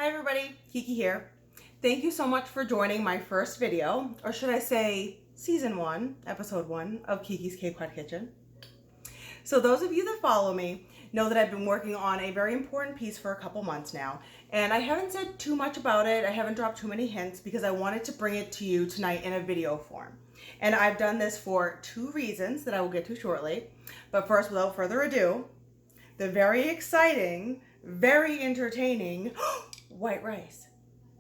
Hi everybody, Kiki here. Thank you so much for joining my first video, or should I say season 1, episode 1 of Kiki's K-Quad Kitchen. So those of you that follow me know that I've been working on a very important piece for a couple months now, and I haven't said too much about it. I haven't dropped too many hints because I wanted to bring it to you tonight in a video form. And I've done this for 2 reasons that I will get to shortly. But first, without further ado, the very exciting, very entertaining white rice.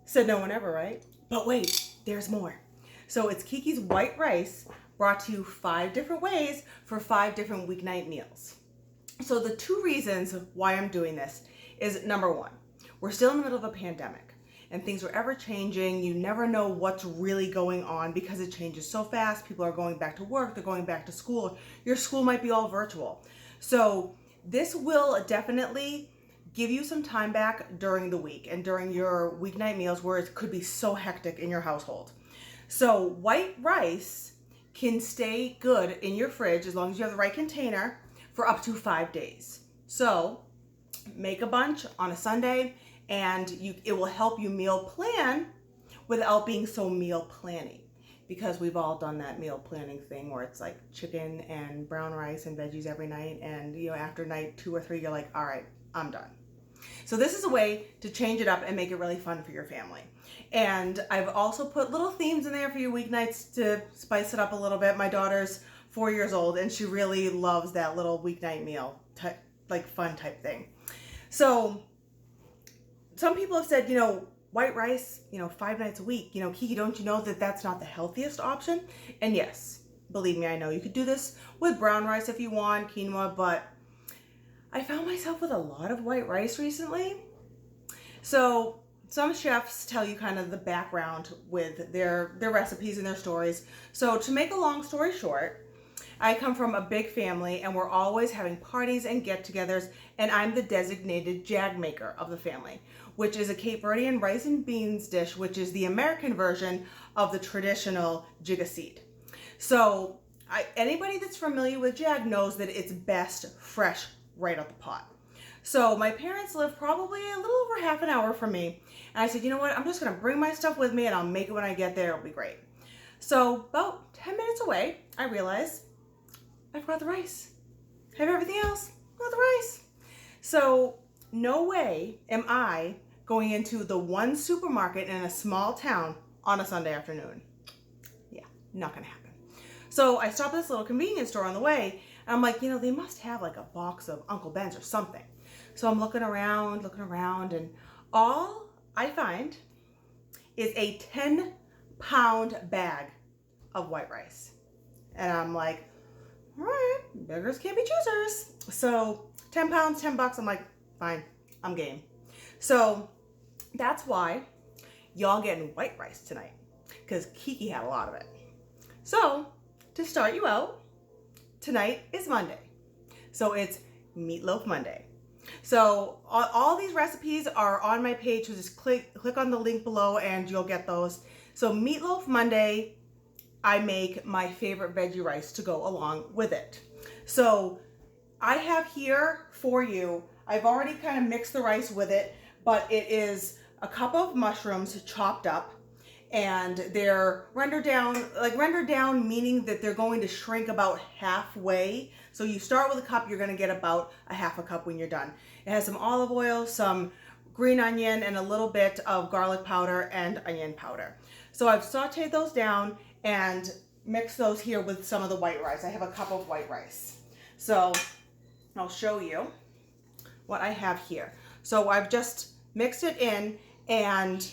Said no one ever, right? But wait, there's more. So it's Kiki's white rice brought to you 5 different ways for 5 different weeknight meals. So the 2 reasons why I'm doing this is number 1, we're still in the middle of a pandemic and things are ever changing. You never know what's really going on because it changes so fast. People are going back to work, they're going back to school. Your school might be all virtual. So this will definitely give you some time back during the week and during your weeknight meals where it could be so hectic in your household. So white rice can stay good in your fridge as long as you have the right container for up to 5 days. So make a bunch on a Sunday and it will help you meal plan without being so meal planning, because we've all done that meal planning thing where it's like chicken and brown rice and veggies every night, and after night 2 or 3 you're like, all right, I'm done. So this is a way to change it up and make it really fun for your family. And I've also put little themes in there for your weeknights to spice it up a little bit. My daughter's 4 years old and she really loves that little weeknight meal type, like fun type thing. So some people have said, white rice, 5 nights a week, Kiki, don't you know that that's not the healthiest option? And yes, believe me, I know you could do this with brown rice if you want, quinoa, but I found myself with a lot of white rice recently. So some chefs tell you kind of the background with their recipes and their stories. So to make a long story short, I come from a big family and we're always having parties and get-togethers, and I'm the designated jag maker of the family, which is a Cape Verdean rice and beans dish, which is the American version of the traditional jigga. So anybody that's familiar with jag knows that it's best fresh right out the pot. So my parents live probably a little over half an hour from me. And I said, you know what? I'm just going to bring my stuff with me and I'll make it when I get there. It'll be great. So about 10 minutes away, I realized I forgot the rice. I have everything else, not the rice. So no way am I going into the one supermarket in a small town on a Sunday afternoon. Yeah, not going to happen. So I stopped at this little convenience store on the way. And I'm like, they must have like a box of Uncle Ben's or something. So I'm looking around, and all I find is a 10-pound bag of white rice. And I'm like, all right, beggars can't be choosers. So 10 pounds, $10. I'm like, fine, I'm game. So that's why y'all getting white rice tonight, because Kiki had a lot of it. So to start you out, tonight is Monday. So it's Meatloaf Monday. So all these recipes are on my page, so just click on the link below and you'll get those. So Meatloaf Monday, I make my favorite veggie rice to go along with it. So I have here for you, I've already kind of mixed the rice with it, but it is a cup of mushrooms chopped up, and they're rendered down meaning that they're going to shrink about halfway. So you start with a cup, you're going to get about a half a cup when you're done. It has some olive oil, some green onion, and a little bit of garlic powder and onion powder. So I've sauteed those down and mixed those here with some of the white rice. I have a cup of white rice. So I'll show you what I have here. So I've just mixed it in, and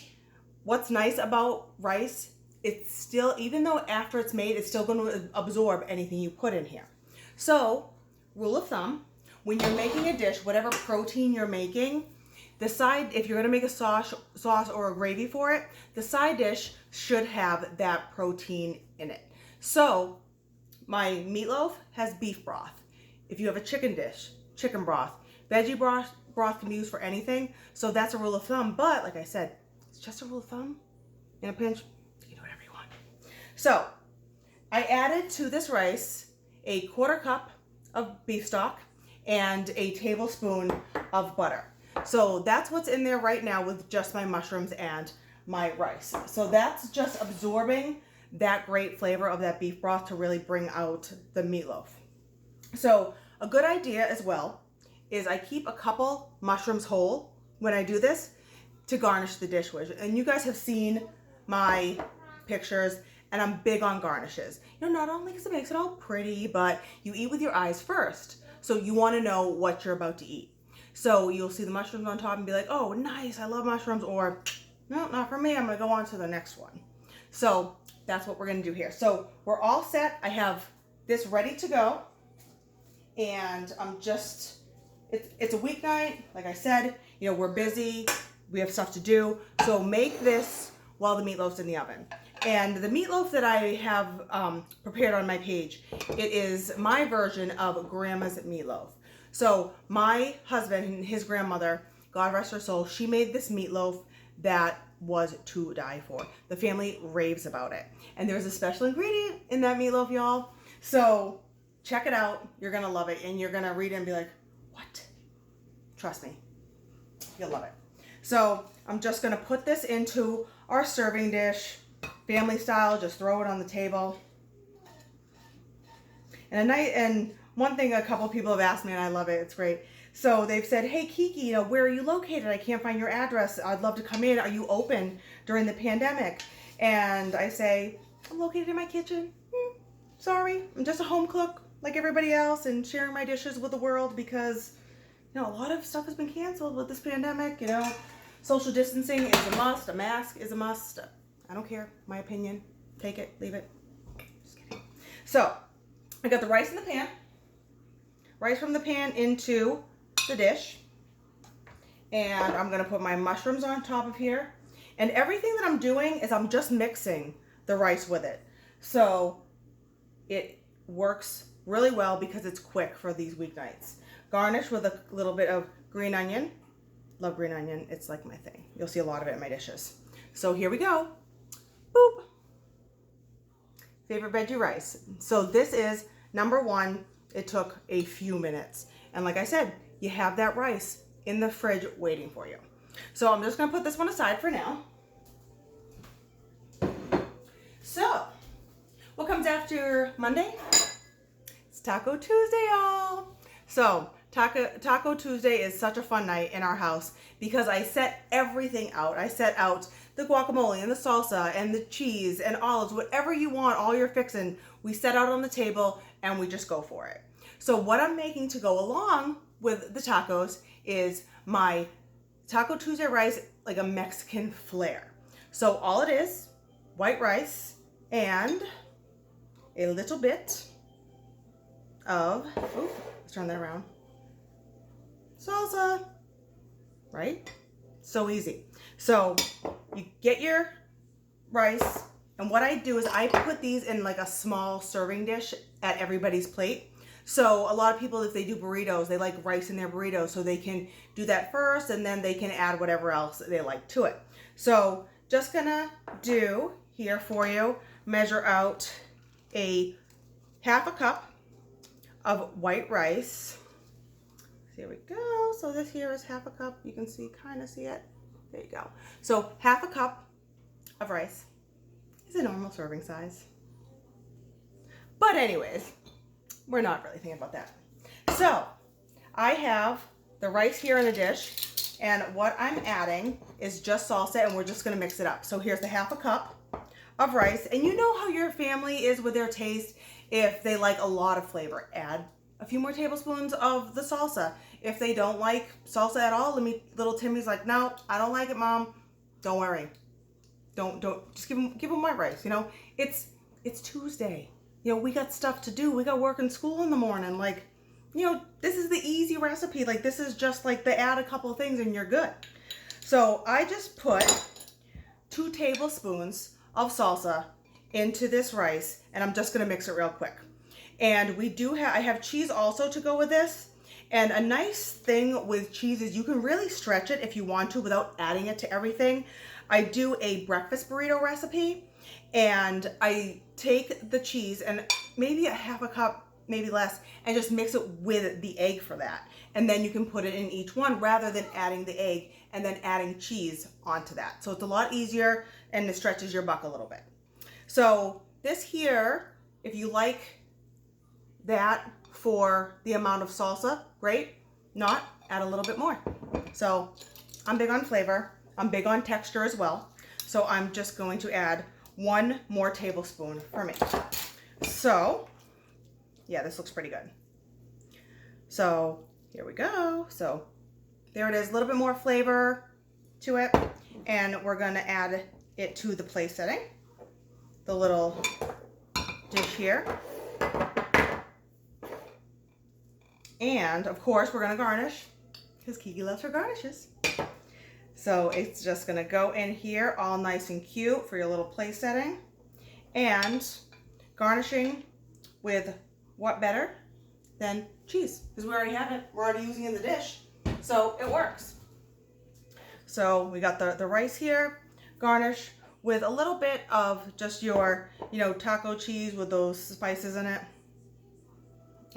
what's nice about rice, it's still, even though after it's made, it's still going to absorb anything you put in here. So, rule of thumb, when you're making a dish, whatever protein you're making, the side, if you're going to make a sauce or a gravy for it, the side dish should have that protein in it. So, my meatloaf has beef broth. If you have a chicken dish, chicken broth. Veggie broth can be used for anything. So that's a rule of thumb. But like I said, it's just a rule of thumb. In a pinch, you can do whatever you want. So I added to this rice a 1/4 cup of beef stock and a tablespoon of butter. So that's what's in there right now with just my mushrooms and my rice. So that's just absorbing that great flavor of that beef broth to really bring out the meatloaf. So a good idea as well is I keep a couple mushrooms whole when I do this to garnish the dish with. And you guys have seen my pictures, and I'm big on garnishes. You know, not only because it makes it all pretty, but you eat with your eyes first. So you want to know what you're about to eat. So you'll see the mushrooms on top and be like, oh, nice, I love mushrooms, or no, not for me, I'm gonna go on to the next one. So that's what we're gonna do here. So we're all set. I have this ready to go, and I'm just, it's a weeknight, like I said, you know, we're busy, we have stuff to do, so make this while the meatloaf's in the oven. And the meatloaf that I have prepared on my page, it is my version of Grandma's meatloaf. So my husband and his grandmother, God rest her soul, she made this meatloaf that was to die for. The family raves about it. And there's a special ingredient in that meatloaf, y'all. So check it out. You're gonna love it. And you're gonna read it and be like, what? Trust me, you'll love it. So I'm just gonna put this into our serving dish, family style, just throw it on the table. And one thing a couple people have asked me, and I love it, it's great. So they've said, hey Kiki, you know, where are you located? I can't find your address. I'd love to come in. Are you open during the pandemic? And I say, I'm located in my kitchen. Sorry, I'm just a home cook like everybody else and sharing my dishes with the world because, you know, a lot of stuff has been canceled with this pandemic. You know, social distancing is a must. A mask is a must. I don't care. My opinion. Take it, leave it. Just kidding. So I got the rice in the pan. Rice from the pan into the dish. And I'm going to put my mushrooms on top of here. And everything that I'm doing is I'm just mixing the rice with it. So it works really well because it's quick for these weeknights. Garnish with a little bit of green onion. Love green onion. It's like my thing. You'll see a lot of it in my dishes. So here we go. Boop. Favorite veggie rice. So this is number one. It took a few minutes. And like I said, you have that rice in the fridge waiting for you. So I'm just going to put this one aside for now. So what comes after Monday? It's Taco Tuesday, y'all. So Taco Tuesday is such a fun night in our house because I set everything out. I set out the guacamole and the salsa and the cheese and olives, whatever you want, all your fixin', we set out on the table and we just go for it. So what I'm making to go along with the tacos is my Taco Tuesday rice, like a Mexican flair. So all it is, white rice and a little bit of, let's turn that around, salsa, right? So easy. So you get your rice, and what I do is I put these in like a small serving dish at everybody's plate. So a lot of people, if they do burritos, they like rice in their burritos, so they can do that first and then they can add whatever else they like to it. So just gonna do here for you, measure out a half a cup of white rice. Here we go. So this here is half a cup. You can see, kind of see it. There you go. So half a cup of rice is a normal serving size. But anyways, we're not really thinking about that. So I have the rice here in the dish, and what I'm adding is just salsa, and we're just gonna mix it up. So here's the half a cup of rice, and you know how your family is with their taste. If they like a lot of flavor, add a few more tablespoons of the salsa. If they don't like salsa at all, little Timmy's like, no, I don't like it, Mom. Don't worry. Don't just give them white rice. You know, it's Tuesday. You know, we got stuff to do. We got work and school in the morning. Like, you know, this is the easy recipe. Like, this is just like the add a couple of things and you're good. So I just put 2 tablespoons of salsa into this rice, and I'm just gonna mix it real quick. And I have cheese also to go with this. And a nice thing with cheese is you can really stretch it if you want to without adding it to everything. I do a breakfast burrito recipe, and I take the cheese and maybe a half a cup, maybe less, and just mix it with the egg for that. And then you can put it in each one rather than adding the egg and then adding cheese onto that. So it's a lot easier and it stretches your buck a little bit. So this here, if you like that for the amount of salsa, great. Not, add a little bit more. So I'm big on flavor. I'm big on texture as well. So I'm just going to add 1 more tablespoon for me. So yeah, this looks pretty good. So here we go. So there it is, a little bit more flavor to it. And we're gonna add it to the place setting, the little dish here. And of course we're gonna garnish, because Kiki loves her garnishes. So it's just gonna go in here all nice and cute for your little place setting. And garnishing with what better than cheese, because we already have it. We're already using it in the dish, so it works. So we got the rice here, garnish with a little bit of just your, you know, taco cheese with those spices in it.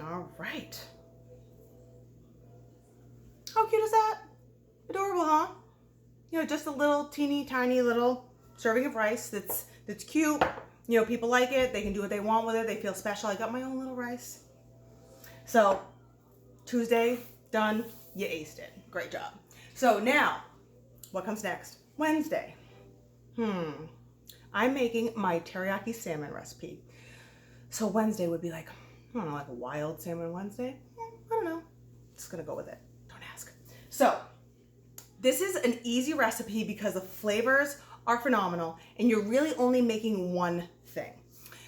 All right. How cute is that? Adorable, huh? You know, just a little teeny tiny little serving of rice that's cute. You know, people like it. They can do what they want with it. They feel special. I got my own little rice. So Tuesday, done. You aced it. Great job. So now, what comes next? Wednesday. I'm making my teriyaki salmon recipe. So Wednesday would be like, I don't know, like a wild salmon Wednesday? I don't know. Just gonna go with it. Don't ask. So this is an easy recipe because the flavors are phenomenal and you're really only making one thing.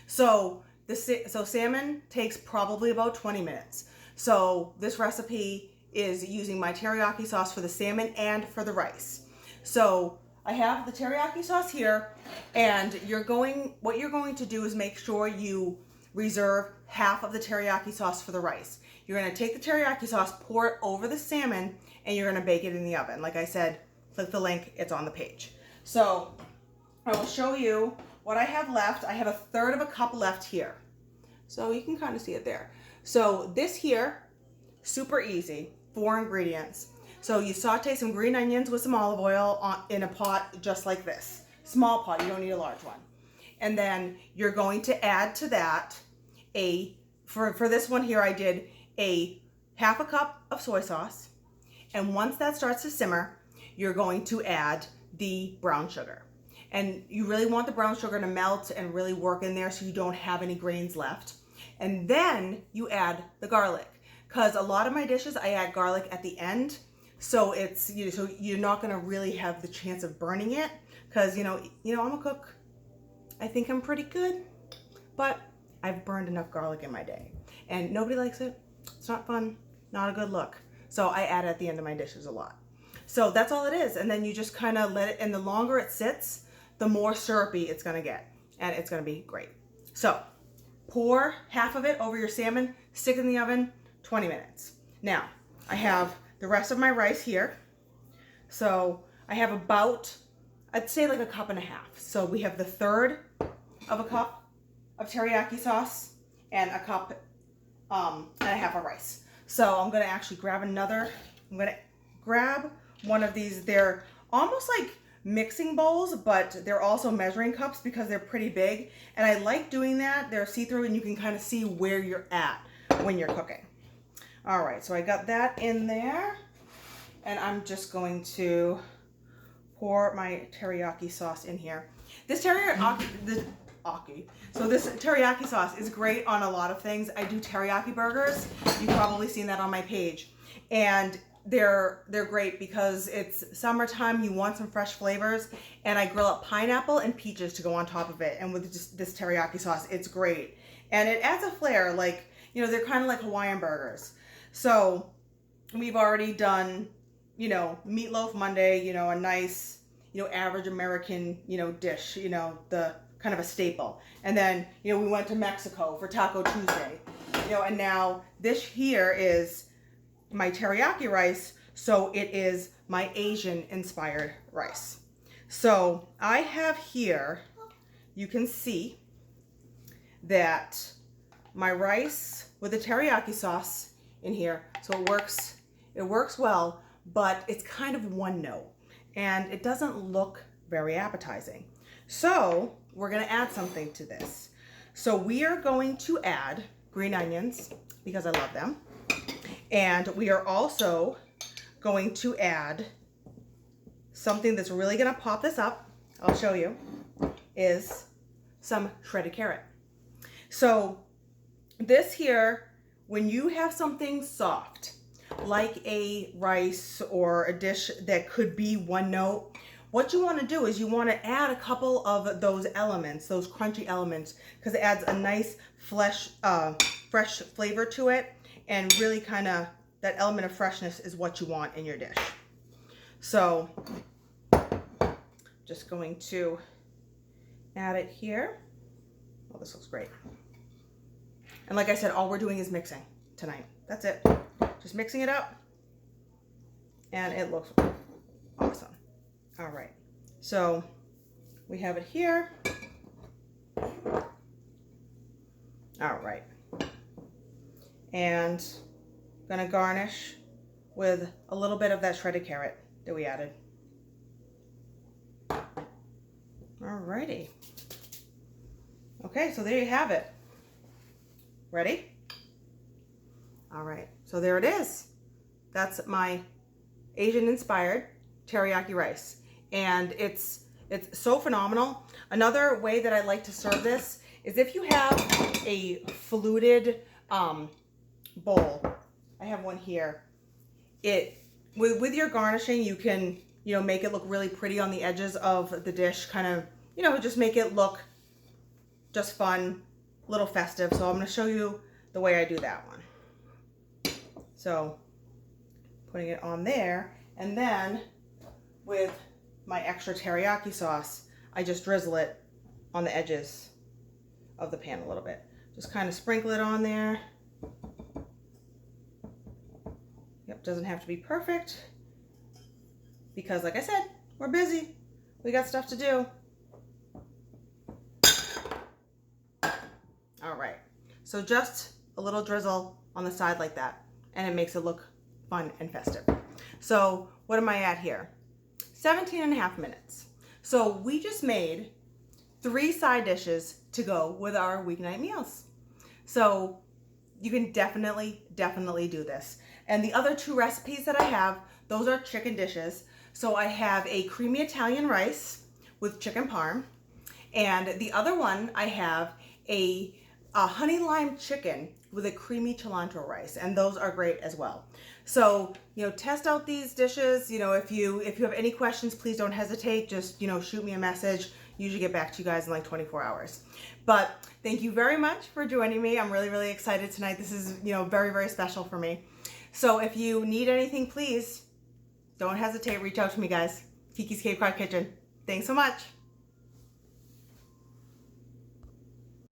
So salmon takes probably about 20 minutes. So this recipe is using my teriyaki sauce for the salmon and for the rice. So I have the teriyaki sauce here, and what you're going to do is make sure you reserve half of the teriyaki sauce for the rice. You're going to take the teriyaki sauce, pour it over the salmon, and you're going to bake it in the oven. Like I said, click the link, it's on the page. So I will show you what I have left. I have 1/3 cup left here. So you can kind of see it there. So this here, super easy, 4 ingredients. So you saute some green onions with some olive oil in a pot just like this. Small pot, you don't need a large one. And then you're going to add to that for this one here, I did a 1/2 cup of soy sauce. And once that starts to simmer, you're going to add the brown sugar. And you really want the brown sugar to melt and really work in there so you don't have any grains left. And then you add the garlic, because a lot of my dishes I add garlic at the end. So it's, so you're not gonna really have the chance of burning it, because you know I'm a cook. I think I'm pretty good, but I've burned enough garlic in my day and nobody likes it. It's not fun, not a good look. So I add it at the end of my dishes a lot. So that's all it is. And then you just kind of let it, and the longer it sits, the more syrupy it's gonna get, and it's gonna be great. So pour half of it over your salmon, stick it in the oven, 20 minutes. Now, I have the rest of my rice here. So I have about, I'd say like 1.5 cups. So we have the 1/3 of a cup of teriyaki sauce and 1.5 cups of rice. So I'm gonna actually grab I'm gonna grab one of these. They're almost like mixing bowls, but they're also measuring cups because they're pretty big. And I like doing that. They're see-through and you can kind of see where you're at when you're cooking. All right, so I got that in there, and I'm just going to pour my teriyaki sauce in here. This teriyaki sauce is great on a lot of things. I do teriyaki burgers. You've probably seen that on my page. And they're great because it's summertime, you want some fresh flavors, and I grill up pineapple and peaches to go on top of it. And with just this teriyaki sauce, it's great. And it adds a flair, like, they're kind of like Hawaiian burgers. So we've already done, Meatloaf Monday, a nice, average American, dish, the kind of a staple. And then, we went to Mexico for Taco Tuesday, and now this here is my teriyaki rice. So it is my Asian inspired rice. So I have here, you can see that my rice with the teriyaki sauce in here. So it works well, but it's kind of one note and it doesn't look very appetizing. So we're gonna add something to this. So we are going to add green onions because I love them. And we are also going to add something that's really gonna pop this up, I'll show you, is some shredded carrot. So this here, when you have something soft, like a rice or a dish that could be one note, what you want to do is you want to add a couple of those elements, those crunchy elements, because it adds a nice fresh flavor to it, and really kind of that element of freshness is what you want in your dish. So just going to add it here. Oh, this looks great. And like I said, all we're doing is mixing tonight. That's it. Just mixing it up. And it looks awesome. All right. So we have it here. All right. And I'm gonna garnish with a little bit of that shredded carrot that we added. Alrighty. Okay, so there you have it. Ready? All right, so there it is. That's my Asian-inspired teriyaki rice. And it's so phenomenal. Another way that I like to serve this is if you have a fluted bowl. I have one here. With your garnishing, you can, you know, make it look really pretty on the edges of the dish, kind of, you know, just make it look just fun, a little festive. So I'm going to show you the way I do that one. So putting it on there, and then with my extra teriyaki sauce, I just drizzle it on the edges of the pan a little bit. Just kind of sprinkle it on there. Yep, doesn't have to be perfect because, like I said, we're busy. We got stuff to do. All right, so just a little drizzle on the side like that, and it makes it look fun and festive. So what am I at here? 17.5 minutes. So we just made 3 side dishes to go with our weeknight meals. So you can definitely do this. And the other 2 recipes that I have, those are chicken dishes. So I have a creamy Italian rice with chicken parm. And the other one, I have a honey lime chicken with a creamy cilantro rice. And those are great as well. So, you know, test out these dishes. You know, if you have any questions, please don't hesitate. Just, you know, shoot me a message. Usually get back to you guys in like 24 hours. But thank you very much for joining me. I'm really excited tonight. This is, you know, very special for me. So if you need anything, please don't hesitate. Reach out to me, guys. KeeKee's Cape Cod Kitchen. Thanks so much.